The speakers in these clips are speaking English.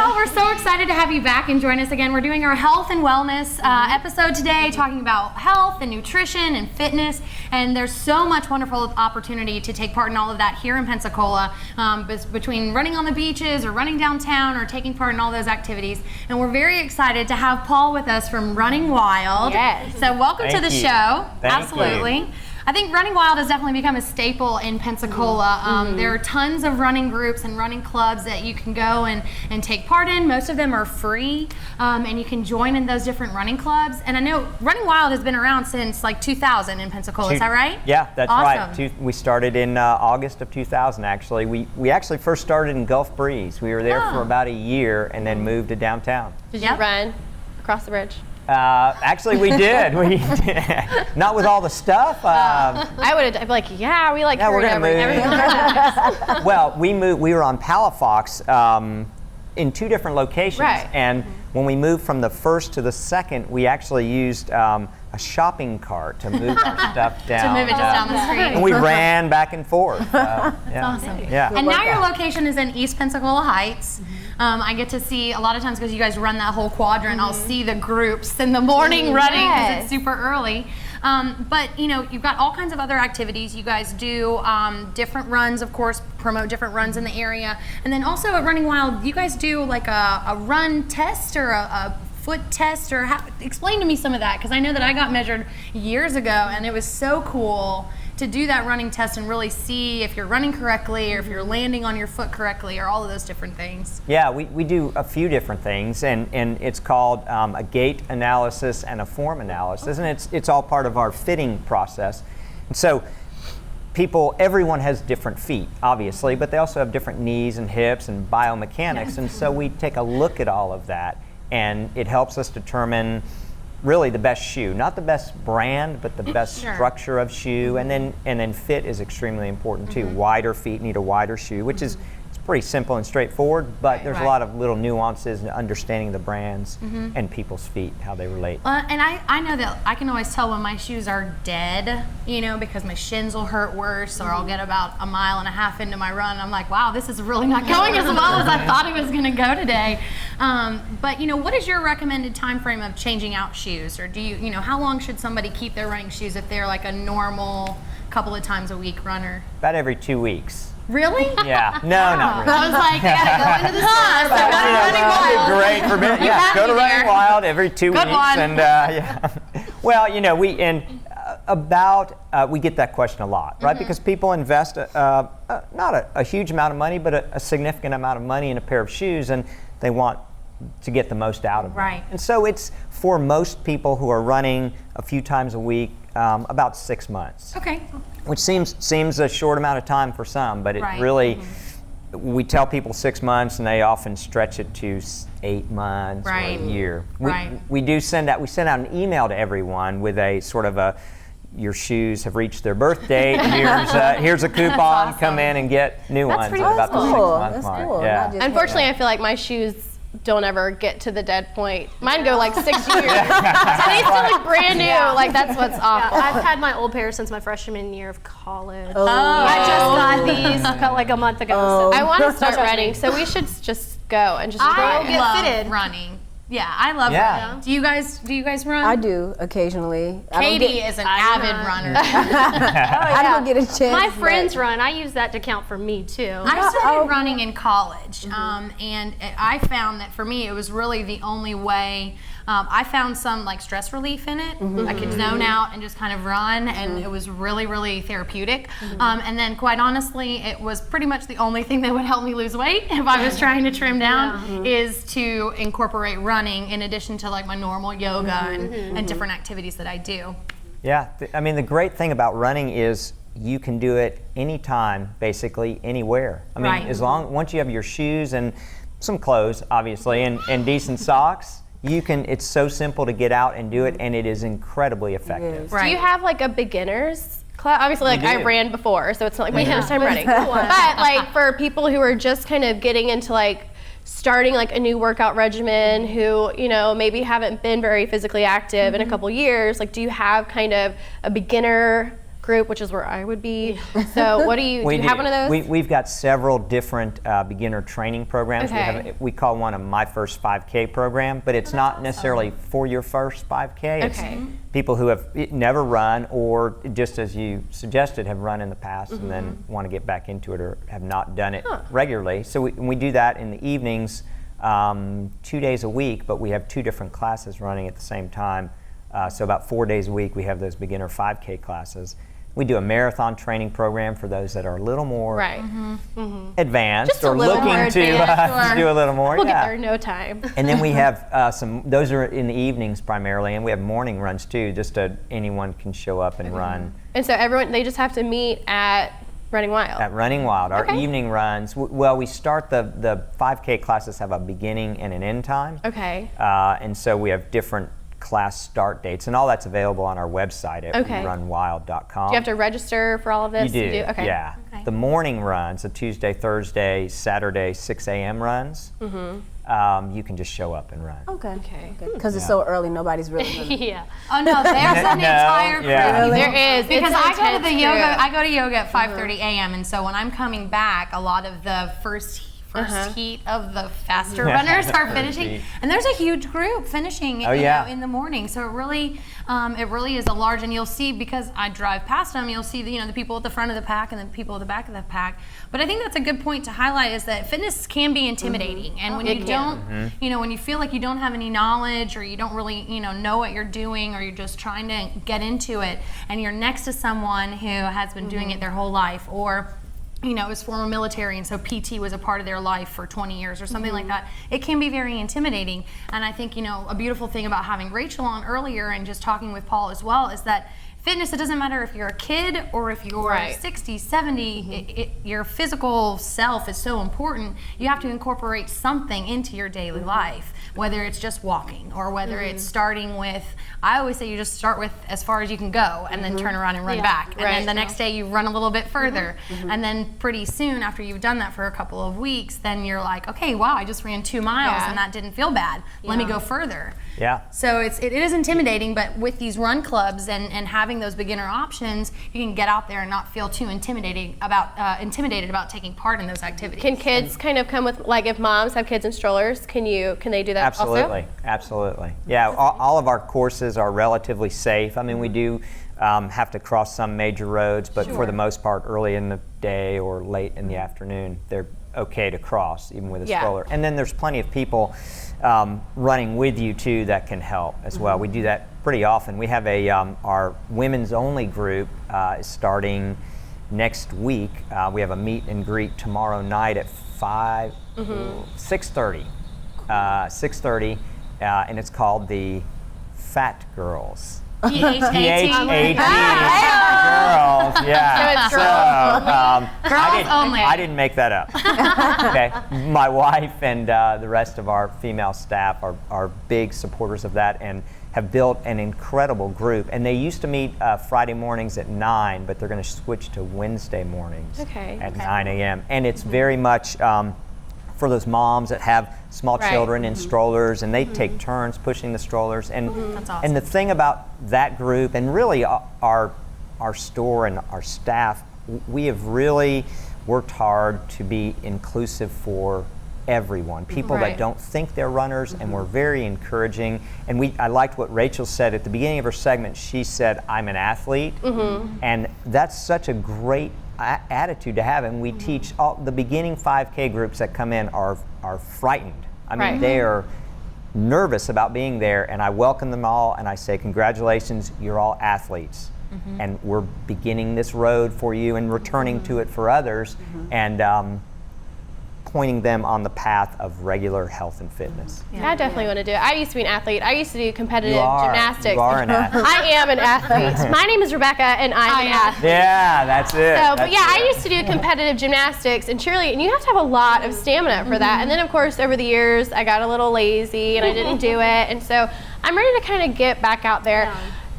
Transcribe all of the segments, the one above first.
Well, we're so excited to have you back and join us again. We're doing our health and wellness episode today, talking about health and nutrition and fitness. And there's so much wonderful opportunity to take part in all of that here in Pensacola, between running on the beaches or running downtown or taking part in all those activities. And we're very excited to have Paul with us from Running Wild. Yes. So welcome to the show. Thank Absolutely. you. I think Running Wild has definitely become a staple in Pensacola. There are tons of running groups and running clubs that you can go and take part in. Most of them are free, and you can join in those different running clubs. And I know Running Wild has been around since like 2000 in Pensacola. Is that right? Yeah, that's Awesome. right. We started in August of 2000, actually. We actually first started in Gulf Breeze. We were there for about a year and then moved to downtown. Did you run across the bridge? Actually, we did. We did. Not with all the stuff. I'd be like, yeah, we like we're gonna move. Well, we moved. We were on Palafox in two different locations, Right. and when we moved from the first to the second, we actually used a shopping cart to move our stuff down. To move it just down the street. And we ran back and forth. That's awesome. Yeah. And now your location is in East Pensacola Heights. I get to see a lot of times, because you guys run that whole quadrant, I'll see the groups in the morning running because it's super early. But you know, you've got all kinds of other activities. You guys do different runs, of course, promote different runs in the area. And then also at Running Wild, you guys do like a run test or a foot test, or explain to me some of that, because I know that I got measured years ago and it was so cool to do that running test and really see if you're running correctly or if you're landing on your foot correctly or all of those different things. Yeah, we do a few different things, and it's called a gait analysis and a form analysis, and it's all part of our fitting process. And so everyone has different feet, obviously, but they also have different knees and hips and biomechanics, and so we take a look at all of that, and it helps us determine really the best shoe, not the best brand, but the best structure of shoe, and then fit is extremely important too. Wider feet need a wider shoe, which is pretty simple and straightforward, but there's a lot of little nuances in understanding the brands and people's feet, how they relate. And I know that I can always tell when my shoes are dead, you know, because my shins will hurt worse, or I'll get about a mile and a half into my run. I'm like, wow, this is really not going as well as I thought it was going to go today. But you know, what is your recommended time frame of changing out shoes, or do you know, how long should somebody keep their running shoes if they're like a normal couple of times a week runner? About every 2 weeks. Really? Yeah. No, not really. I was like, I gotta go into the sun. So go to Running Wild. Great for me. Yeah, go to Running Wild every 2 weeks. Good one. And well, you know, we get that question a lot, right? Because people invest not a huge amount of money, but a significant amount of money in a pair of shoes, and they want to get the most out of them. Right. And so it's for most people who are running a few times a week, about 6 months. Okay. Which seems a short amount of time for some, but it really, we tell people 6 months, and they often stretch it to 8 months or a year. We send out an email to everyone with a sort of your shoes have reached their birth date. Here's a coupon. Awesome. Come in and get new ones at about the 6 month mark. Cool. Yeah. Unfortunately, I feel like my shoes don't ever get to the dead point. Mine go like 6 years. So they still look brand new. Like, that's what's awful. I've had my old pair since my freshman year of college. Oh. I just got these like a month ago. So. I want to start running, so we should just go and just I run. love fitted. running. Yeah, I love Yeah. running. Do you guys run? I do occasionally. Katie is an avid runner. I don't get a chance. My friends run. I use that to count for me too. I started running in college, and I found that for me it was really the only way. I found some like stress relief in it. I could zone out and just kind of run, and it was really, really therapeutic. And then, quite honestly, it was pretty much the only thing that would help me lose weight if I was trying to trim down is to incorporate running in addition to like my normal yoga and different activities that I do. Yeah, I mean, the great thing about running is you can do it anytime, basically anywhere. I mean, once you have your shoes and some clothes, obviously, and decent socks, it's so simple to get out and do it, and it is incredibly effective. Do you have like a beginner's class? Obviously, like I ran before, so it's not like my first time running. But like for people who are just kind of getting into like starting like a new workout regimen, who, you know, maybe haven't been very physically active in a couple years, like do you have kind of a beginner group, which is where I would be. So what do you have one of those? We've got several different beginner training programs. Okay. We call one a My First 5K program, but it's not necessarily for your first 5K. It's people who have never run, or just as you suggested, have run in the past and then want to get back into it, or have not done it regularly. So we do that in the evenings, 2 days a week, but we have 2 different classes running at the same time. So about 4 days a week we have those beginner 5K classes. We do a marathon training program for those that are a little more advanced, or looking to do a little more. We'll get there in no time. And then we have those are in the evenings primarily, and we have morning runs too, just anyone can show up and run. And so they just have to meet at Running Wild. At Running Wild. Our evening runs, we start the 5K classes have a beginning and an end time. Okay. And so we have different class start dates, and all that's available on our website at runwild.com. Do you have to register for all of this? You do. Okay. Yeah. Okay. The morning runs, the Tuesday, Thursday, Saturday 6 a.m. runs, you can just show up and run. Okay. Because it's so early, nobody's really gonna... Yeah. Oh no, there's an entire crew. Yeah. There is. Because It's I go to the yoga. intense I go to yoga at 5:30 a.m. and so when I'm coming back, a lot of the first heat of the faster runners are finishing, and there's a huge group finishing you know, in the morning. So it really is a large, and you'll see, because I drive past them, you'll see the people at the front of the pack and the people at the back of the pack. But I think that's a good point to highlight, is that fitness can be intimidating, and when you don't, when you feel like you don't have any knowledge, or you don't really know what you're doing, or you're just trying to get into it, and you're next to someone who has been doing it their whole life, or is former military, and so PT was a part of their life for 20 years or something like that, it can be very intimidating. And I think, a beautiful thing about having Rachel on earlier and just talking with Paul as well is that fitness, it doesn't matter if you're a kid or if you're 60, 70, your physical self is so important. You have to incorporate something into your daily life, whether it's just walking, or whether it's starting with, I always say you just start with as far as you can go, and then turn around and run back. And then the next day you run a little bit further. And then pretty soon, after you've done that for a couple of weeks, then you're like, okay, wow, I just ran 2 miles and that didn't feel bad. Let me go further. Yeah. So it is intimidating, but with these run clubs and having those beginner options, you can get out there and not feel too intimidated about taking part in those activities. Can kids kind of come with, like, if moms have kids in strollers, can they do that also? Absolutely. Yeah, all of our courses are relatively safe. I mean, we do have to cross some major roads, but for the most part, early in the day or late in the afternoon, they're okay to cross, even with a stroller. And then there's plenty of people running with you too that can help as well. We do that pretty often. We have our women's only group is starting next week. We have a meet and greet tomorrow night at 6:30. 6:30, and it's called the Fat Girls. P-H-A-T. Girls, yeah. Girls only. I didn't make that up. Okay, my wife and the rest of our female staff are big supporters of that, and have built an incredible group. And they used to meet Friday mornings at 9, but they're going to switch to Wednesday mornings at 9 a.m. And it's very much for those moms that have small children in strollers, and they take turns pushing the strollers. And That's awesome. and the thing about that group, and really our store and our staff, we have really worked hard to be inclusive for everyone. People that don't think they're runners, and we're very encouraging. And I liked what Rachel said at the beginning of her segment. She said, "I'm an athlete," and that's such a great attitude to have. And we teach all the beginning 5K groups that come in are frightened. I mean, they are nervous about being there, and I welcome them all, and I say, congratulations, you're all athletes, and we're beginning this road for you and returning to it for others, and pointing them on the path of regular health and fitness. I definitely want to do it. I used to be an athlete. I used to do competitive gymnastics. You are an athlete. I am an athlete. My name is Rebecca, and I'm an athlete. Yeah, that's it. So, but yeah, I used to do competitive gymnastics and cheerleading, and you have to have a lot of stamina for that. And then, of course, over the years, I got a little lazy and I didn't do it. And so I'm ready to kind of get back out there.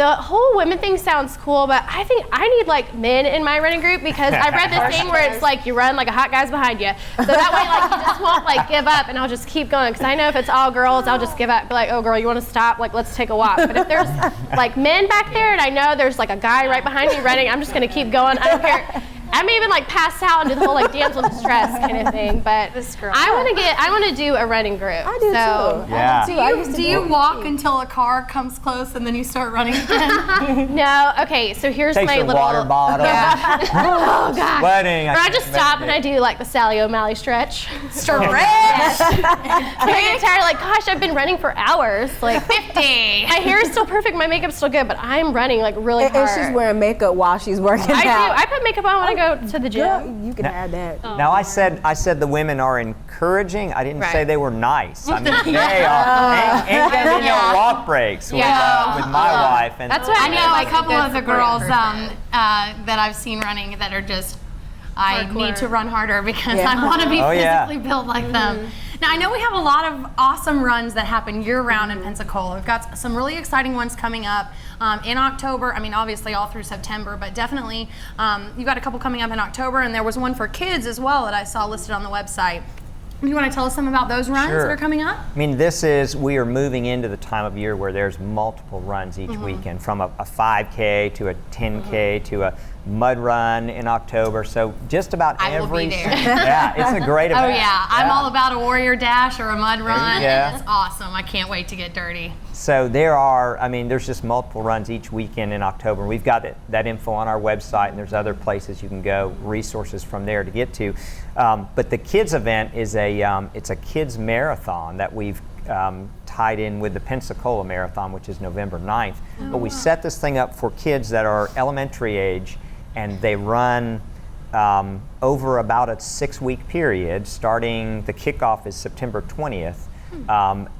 the whole women thing sounds cool, but I think I need like men in my running group because I read this thing where it's like you run like a hot guy's behind you. So that way like you just won't like give up and I'll just keep going. Because I know if it's all girls, I'll just give up. Be like, oh girl, you want to stop? Like let's take a walk. But if there's like men back there and I know there's like a guy right behind me running, I'm just gonna keep going. I don't care. I may even like pass out and do the whole like damsel in distress kind of thing, but I want to do a running group. I do too. Yeah. I do too. Do you walk until a car comes close and then you start running again? No. Okay. So here's Takes my your little water bottle. Oh gosh. Sweating. Or I just stop and I do like the Sally O'Malley stretch. Stretch. I get tired. Like gosh, I've been running for hours. Like 50. my hair is still perfect. My makeup's still good, but I'm running like really hard. And she's wearing makeup while she's working I do. out. I put makeup on when I go to the gym. Girl, you can have that. Now I said the women are encouraging. I didn't say they were nice. I mean they are. Ain't getting no walk breaks with my wife. And That's what I know like a couple of the girls person. that I've seen running that are just, I need to run harder because Yeah. I want to be Oh, yeah. physically built like them. Now I know we have a lot of awesome runs that happen year-round in Pensacola. We've got some really exciting ones coming up in October. I mean, obviously all through September, but definitely you've got a couple coming up in October, and there was one for kids as well that I saw listed on the website. You want to tell us some about those runs that are coming up? I mean, we are moving into the time of year where there's multiple runs each weekend, from a 5K to a 10K to a mud run in October. So just about I will every be there. yeah, it's a great event. Oh yeah, I'm all about a warrior dash or a mud run. Yeah. It's awesome. I can't wait to get dirty. So there's just multiple runs each weekend in October. We've got that info on our website, and there's other places you can go, resources from there to get to. But the kids event is it's a kids marathon that we've tied in with the Pensacola Marathon, which is November 9th. But we set this thing up for kids that are elementary age, and they run over about a 6-week period. Starting, the kickoff is September 20th.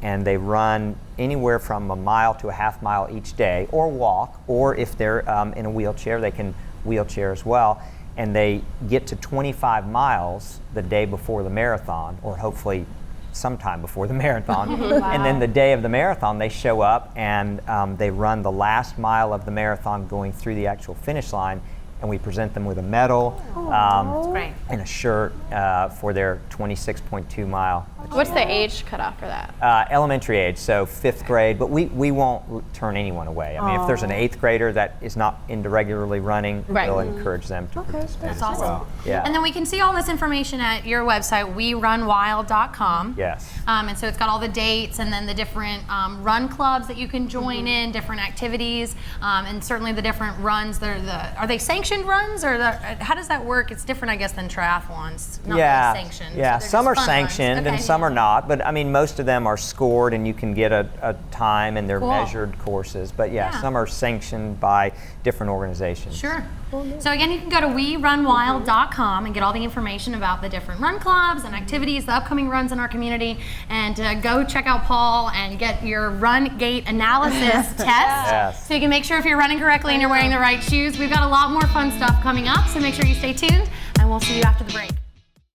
And they run anywhere from a mile to a half mile each day, or walk, or if they're in a wheelchair, they can wheelchair as well. And they get to 25 miles the day before the marathon, or hopefully sometime before the marathon. Wow. And then the day of the marathon, they show up and they run the last mile of the marathon going through the actual finish line. And we present them with a medal Great. and a shirt for their 26.2 mile. What's the age cutoff for that? Elementary age, so 5th grade, but we won't turn anyone away. I mean, if there's an 8th grader that is not into regularly running, we'll encourage them to participate. That's as awesome. well. Yeah. And then we can see all this information at your website, werunwild.com. Yes. And so it's got all the dates and then the different run clubs that you can join in, different activities, and certainly the different runs. Are they sanctioned runs, or how does that work? It's different, I guess, than triathlons. Not really sanctioned. Yeah, so some are just fun runs. sanctioned and some are not, but I mean, most of them are scored and you can get a time, and they're Cool. measured courses. But Yeah. some are sanctioned by different organizations. Sure. So again, you can go to werunwild.com and get all the information about the different run clubs and activities, the upcoming runs in our community, and go check out Paul and get your run gait analysis test, Yes. so you can make sure if you're running correctly and you're wearing the right shoes. We've got a lot more fun stuff coming up, so make sure you stay tuned, and we'll see you after the break.